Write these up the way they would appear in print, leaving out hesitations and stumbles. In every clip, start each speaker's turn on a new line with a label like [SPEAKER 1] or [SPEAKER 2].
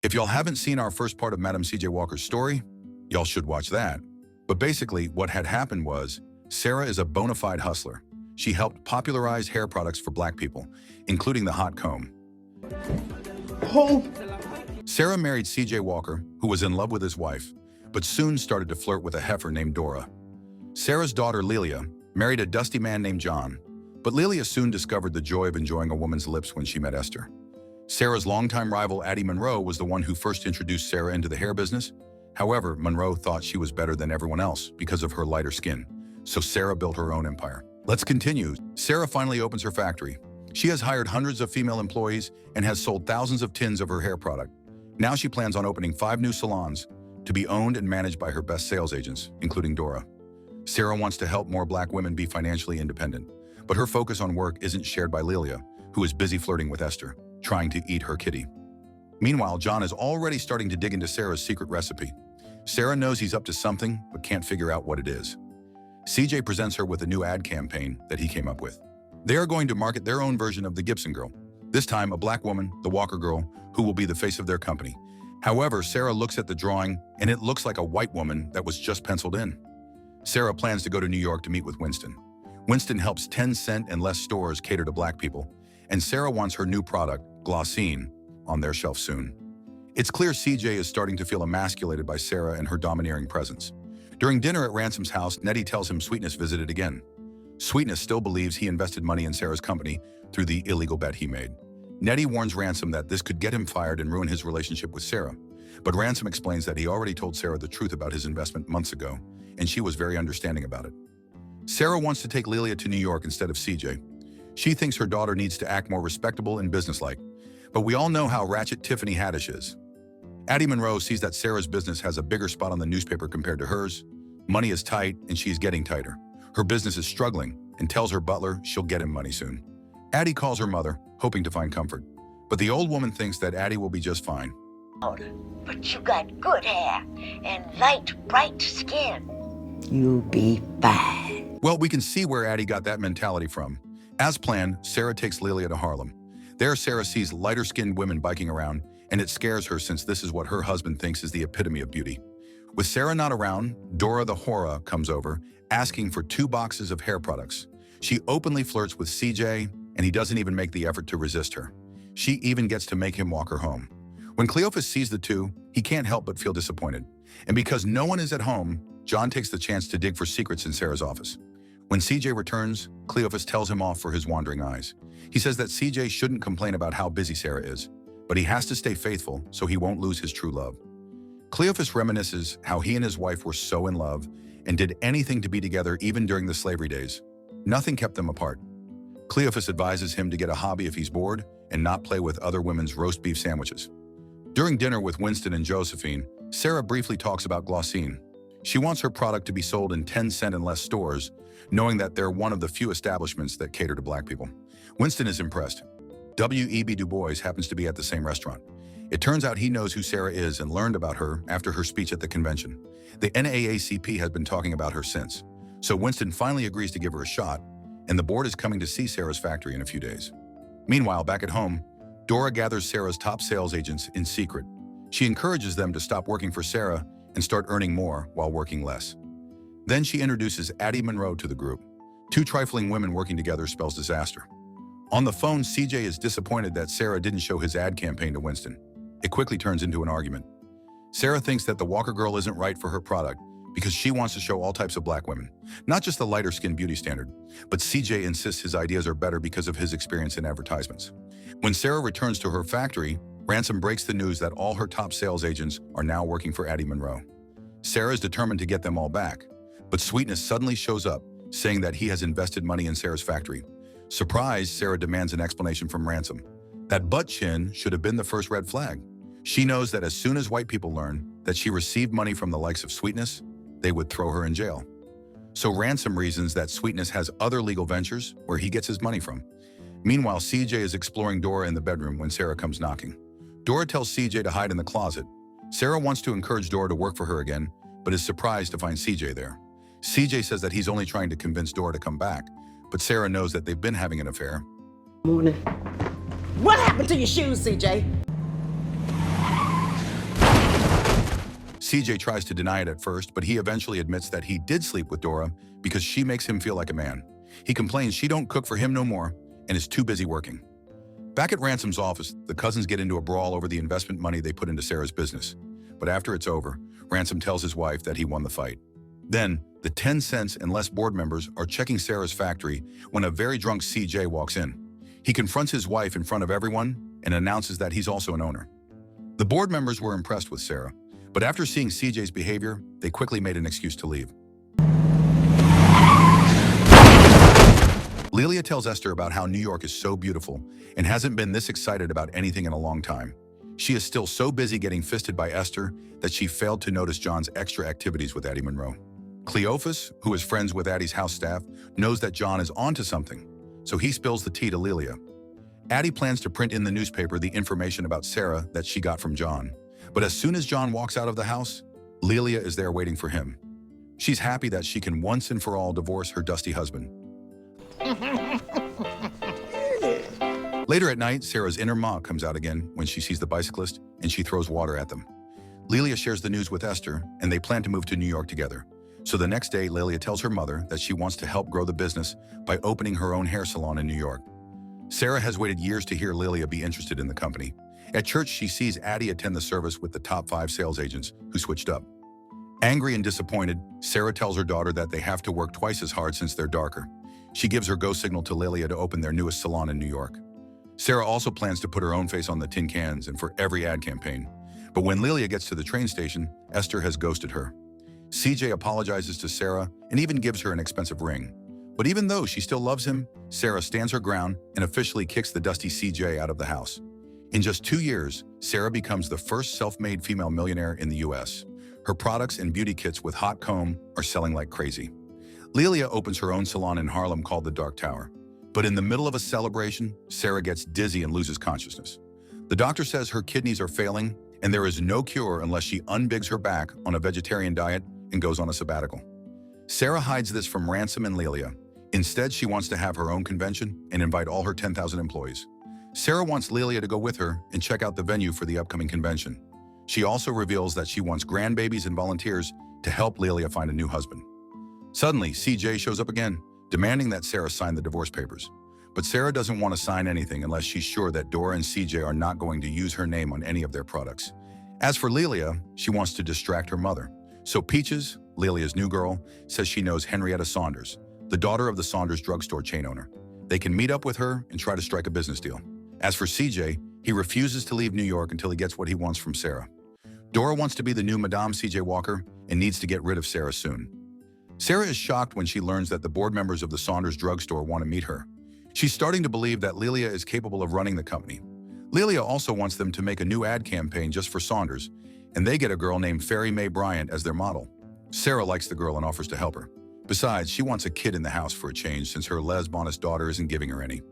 [SPEAKER 1] If y'all haven't seen our first part of Madam C.J. Walker's story, y'all should watch that. But basically, what had happened was, Sarah is a bona fide hustler. She helped popularize hair products for Black people, including the hot comb.
[SPEAKER 2] Oh.
[SPEAKER 1] Sarah married C.J. Walker, who was in love with his wife, but soon started to flirt with a heifer named Dora. Sarah's daughter, Lelia, married a dusty man named John, but Lelia soon discovered the joy of enjoying a woman's lips when she met Esther. Sarah's longtime rival, Addie Monroe, was the one who first introduced Sarah into the hair business. However, Monroe thought she was better than everyone else because of her lighter skin, so Sarah built her own empire. Let's continue. Sarah finally opens her factory. She has hired hundreds of female employees and has sold thousands of tins of her hair product. Now she plans on opening 5 new salons to be owned and managed by her best sales agents, including Dora. Sarah wants to help more Black women be financially independent, but her focus on work isn't shared by Lelia, who is busy flirting with Esther, trying to eat her kitty. Meanwhile, John is already starting to dig into Sarah's secret recipe. Sarah knows he's up to something, but can't figure out what it is. C.J. presents her with a new ad campaign that he came up with. They are going to market their own version of the Gibson Girl, this time a Black woman, the Walker Girl, who will be the face of their company. However, Sarah looks at the drawing, and it looks like a white woman that was just penciled in. Sarah plans to go to New York to meet with Winston. Winston helps 10-cent and less stores cater to Black people, and Sarah wants her new product, Glossine, on their shelf soon. It's clear C.J. is starting to feel emasculated by Sarah and her domineering presence. During dinner at Ransom's house, Nettie tells him Sweetness visited again. Sweetness still believes he invested money in Sarah's company through the illegal bet he made. Nettie warns Ransom that this could get him fired and ruin his relationship with Sarah. But Ransom explains that he already told Sarah the truth about his investment months ago, and she was very understanding about it. Sarah wants to take Lelia to New York instead of C.J. She thinks her daughter needs to act more respectable and businesslike, but we all know how ratchet Tiffany Haddish is. Addie Monroe sees that Sarah's business has a bigger spot on the newspaper compared to hers. Money is tight, and she is getting tighter. Her business is struggling, and tells her butler she'll get him money soon. Addie calls her mother, hoping to find comfort. But the old woman thinks that Addie will be just fine.
[SPEAKER 3] But you got good hair and light, bright skin.
[SPEAKER 4] You'll be fine.
[SPEAKER 1] Well, we can see where Addie got that mentality from. As planned, Sarah takes Lelia to Harlem. There, Sarah sees lighter-skinned women biking around, and it scares her since this is what her husband thinks is the epitome of beauty. With Sarah not around, Dora the Hora comes over, asking for 2 boxes of hair products. She openly flirts with C.J., and he doesn't even make the effort to resist her. She even gets to make him walk her home. When Cleophas sees the two, he can't help but feel disappointed. And because no one is at home, John takes the chance to dig for secrets in Sarah's office. When C.J. returns, Cleophas tells him off for his wandering eyes. He says that C.J. shouldn't complain about how busy Sarah is, but he has to stay faithful so he won't lose his true love. Cleophas reminisces how he and his wife were so in love and did anything to be together even during the slavery days. Nothing kept them apart. Cleophas advises him to get a hobby if he's bored and not play with other women's roast beef sandwiches. During dinner with Winston and Josephine, Sarah briefly talks about Glossine. She wants her product to be sold in 10-cent and less stores, knowing that they're one of the few establishments that cater to Black people. Winston is impressed. W.E.B. Du Bois happens to be at the same restaurant. It turns out he knows who Sarah is and learned about her after her speech at the convention. The NAACP has been talking about her since. So Winston finally agrees to give her a shot, and the board is coming to see Sarah's factory in a few days. Meanwhile, back at home, Dora gathers Sarah's top sales agents in secret. She encourages them to stop working for Sarah and start earning more while working less. Then she introduces Addie Monroe to the group. 2 trifling women working together spells disaster. On the phone, C.J. is disappointed that Sarah didn't show his ad campaign to Winston. It quickly turns into an argument. Sarah thinks that the Walker Girl isn't right for her product because she wants to show all types of Black women, not just the lighter-skinned beauty standard. But C.J. insists his ideas are better because of his experience in advertisements. When Sarah returns to her factory, Ransom breaks the news that all her top sales agents are now working for Addie Monroe. Sarah is determined to get them all back, but Sweetness suddenly shows up, saying that he has invested money in Sarah's factory. Surprised, Sarah demands an explanation from Ransom. That butt chin should have been the first red flag. She knows that as soon as white people learn that she received money from the likes of Sweetness, they would throw her in jail. So Ransom reasons that Sweetness has other legal ventures where he gets his money from. Meanwhile, C.J. is exploring Dora in the bedroom when Sarah comes knocking. Dora tells C.J. to hide in the closet. Sarah wants to encourage Dora to work for her again, but is surprised to find C.J. there. C.J. says that he's only trying to convince Dora to come back, but Sarah knows that they've been having an affair.
[SPEAKER 2] Morning. What happened to your shoes, C.J.?
[SPEAKER 1] CJ tries to deny it at first, but he eventually admits that he did sleep with Dora because she makes him feel like a man. He complains she don't cook for him no more and is too busy working. Back at Ransom's office, the cousins get into a brawl over the investment money they put into Sarah's business. But after it's over, Ransom tells his wife that he won the fight. Then, the 10 cents and less board members are checking Sarah's factory when a very drunk CJ walks in. He confronts his wife in front of everyone and announces that he's also an owner. The board members were impressed with Sarah, but after seeing CJ's behavior, they quickly made an excuse to leave. Lelia tells Esther about how New York is so beautiful and hasn't been this excited about anything in a long time. She is still so busy getting fisted by Esther that she failed to notice John's extra activities with Addie Monroe. Cleophas, who is friends with Addie's house staff, knows that John is onto something, so he spills the tea to Lelia. Addie plans to print in the newspaper the information about Sarah that she got from John. But as soon as John walks out of the house, Lelia is there waiting for him. She's happy that she can once and for all divorce her dusty husband. Later at night, Sarah's inner Ma comes out again when she sees the bicyclist, and she throws water at them. Lelia shares the news with Esther, and they plan to move to New York together. So the next day, Lelia tells her mother that she wants to help grow the business by opening her own hair salon in New York. Sarah has waited years to hear Lelia be interested in the company. At church, she sees Addie attend the service with the top 5 sales agents who switched up. Angry and disappointed, Sarah tells her daughter that they have to work twice as hard since they're darker. She gives her go signal to Lelia to open their newest salon in New York. Sarah also plans to put her own face on the tin cans and for every ad campaign. But when Lelia gets to the train station, Esther has ghosted her. CJ apologizes to Sarah and even gives her an expensive ring. But even though she still loves him, Sarah stands her ground and officially kicks the dusty CJ out of the house. In just 2 years, Sarah becomes the first self-made female millionaire in the US. Her products and beauty kits with hot comb are selling like crazy. Lelia opens her own salon in Harlem called the Dark Tower. But in the middle of a celebration, Sarah gets dizzy and loses consciousness. The doctor says her kidneys are failing and there is no cure unless she unbigs her back on a vegetarian diet and goes on a sabbatical. Sarah hides this from Ransom and Lelia. Instead, she wants to have her own convention and invite all her 10,000 employees. Sarah wants Lelia to go with her and check out the venue for the upcoming convention. She also reveals that she wants grandbabies and volunteers to help Lelia find a new husband. Suddenly, CJ shows up again, demanding that Sarah sign the divorce papers. But Sarah doesn't want to sign anything unless she's sure that Dora and CJ are not going to use her name on any of their products. As for Lelia, she wants to distract her mother. So Peaches, Lelia's new girl, says she knows Henrietta Saunders, the daughter of the Saunders drugstore chain owner. They can meet up with her and try to strike a business deal. As for CJ, he refuses to leave New York until he gets what he wants from Sarah. Dora wants to be the new Madam C.J. Walker and needs to get rid of Sarah soon. Sarah is shocked when she learns that the board members of the Saunders drugstore want to meet her. She's starting to believe that Lelia is capable of running the company. Lelia also wants them to make a new ad campaign just for Saunders, and they get a girl named Fairy Mae Bryant as their model. Sarah likes the girl and offers to help her. Besides, she wants a kid in the house for a change since her lesbonist daughter isn't giving her any.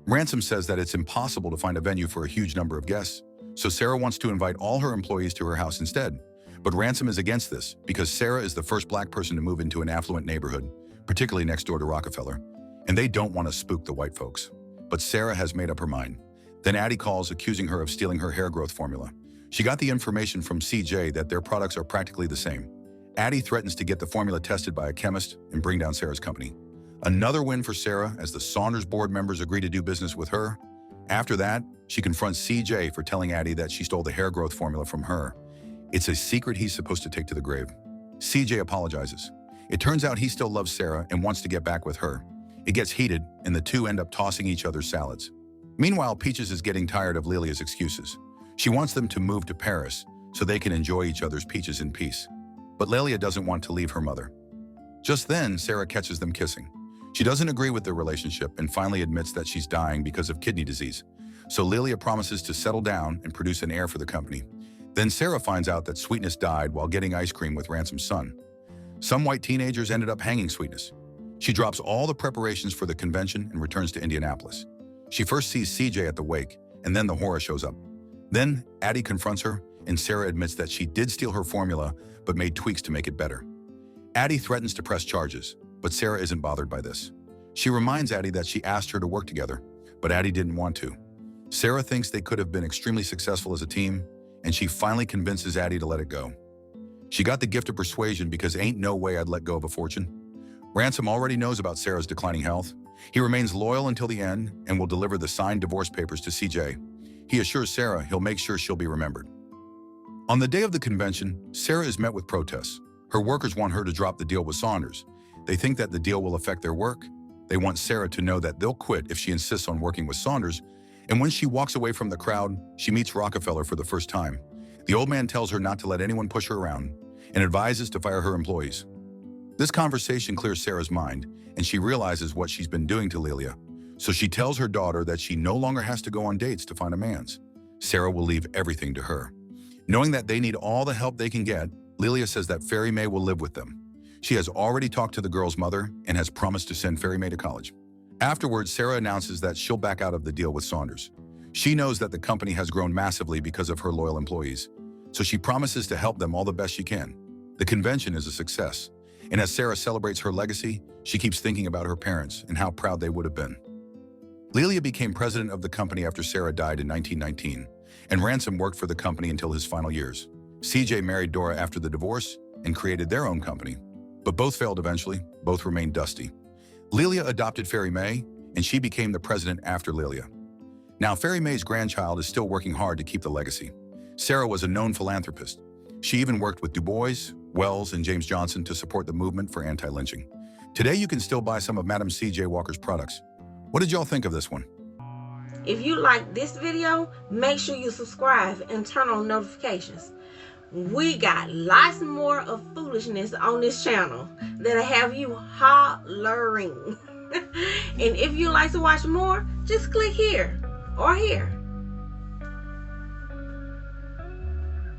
[SPEAKER 1] Ransom says that it's impossible to find a venue for a huge number of guests, so Sarah wants to invite all her employees to her house instead. But Ransom is against this because Sarah is the first black person to move into an affluent neighborhood, particularly next door to Rockefeller, and they don't want to spook the white folks. But Sarah has made up her mind. Then Addie calls, accusing her of stealing her hair growth formula. She got the information from CJ that their products are practically the same. Addie threatens to get the formula tested by a chemist and bring down Sarah's company. Another win for Sarah as the Saunders board members agree to do business with her. After that, she confronts CJ for telling Addie that she stole the hair growth formula from her. It's a secret he's supposed to take to the grave. CJ apologizes. It turns out he still loves Sarah and wants to get back with her. It gets heated, and the two end up tossing each other's salads. Meanwhile, Peaches is getting tired of Lelia's excuses. She wants them to move to Paris so they can enjoy each other's peaches in peace. But Lelia doesn't want to leave her mother. Just then, Sarah catches them kissing. She doesn't agree with their relationship and finally admits that she's dying because of kidney disease. So Lelia promises to settle down and produce an heir for the company. Then Sarah finds out that Sweetness died while getting ice cream with Ransom's son. Some white teenagers ended up hanging Sweetness. She drops all the preparations for the convention and returns to Indianapolis. She first sees CJ at the wake, and then the horror shows up. Then Addie confronts her, and Sarah admits that she did steal her formula, but made tweaks to make it better. Addie threatens to press charges, but Sarah isn't bothered by this. She reminds Addie that she asked her to work together, but Addie didn't want to. Sarah thinks they could have been extremely successful as a team, and she finally convinces Addie to let it go. She got the gift of persuasion because ain't no way I'd let go of a fortune. Ransom already knows about Sarah's declining health. He remains loyal until the end and will deliver the signed divorce papers to C.J. He assures Sarah he'll make sure she'll be remembered. On the day of the convention, Sarah is met with protests. Her workers want her to drop the deal with Saunders. They think that the deal will affect their work. They want Sarah to know that they'll quit if she insists on working with Saunders. And when she walks away from the crowd, she meets Rockefeller for the first time. The old man tells her not to let anyone push her around and advises to fire her employees. This conversation clears Sarah's mind, and she realizes what she's been doing to Lelia. So she tells her daughter that she no longer has to go on dates to find a man's. Sarah will leave everything to her. Knowing that they need all the help they can get, Lelia says that Fairy May will live with them. She has already talked to the girl's mother and has promised to send Fairy May to college. Afterwards, Sarah announces that she'll back out of the deal with Saunders. She knows that the company has grown massively because of her loyal employees, so she promises to help them all the best she can. The convention is a success, and as Sarah celebrates her legacy, she keeps thinking about her parents and how proud they would have been. Lelia became president of the company after Sarah died in 1919, and Ransom worked for the company until his final years. C.J. married Dora after the divorce and created their own company, but both failed eventually. Both remained dusty. Lelia adopted Fairy May, and she became the president after Lelia. Now, Fairy May's grandchild is still working hard to keep the legacy. Sarah was a known philanthropist. She even worked with Du Bois, Wells, and James Johnson to support the movement for anti-lynching. Today, you can still buy some of Madam C.J. Walker's products. What did y'all think of this one?
[SPEAKER 2] If you like this video, make sure you subscribe and turn on notifications. We got lots more of foolishness on this channel that'll have you hollering. And if you like to watch more, just click here or here.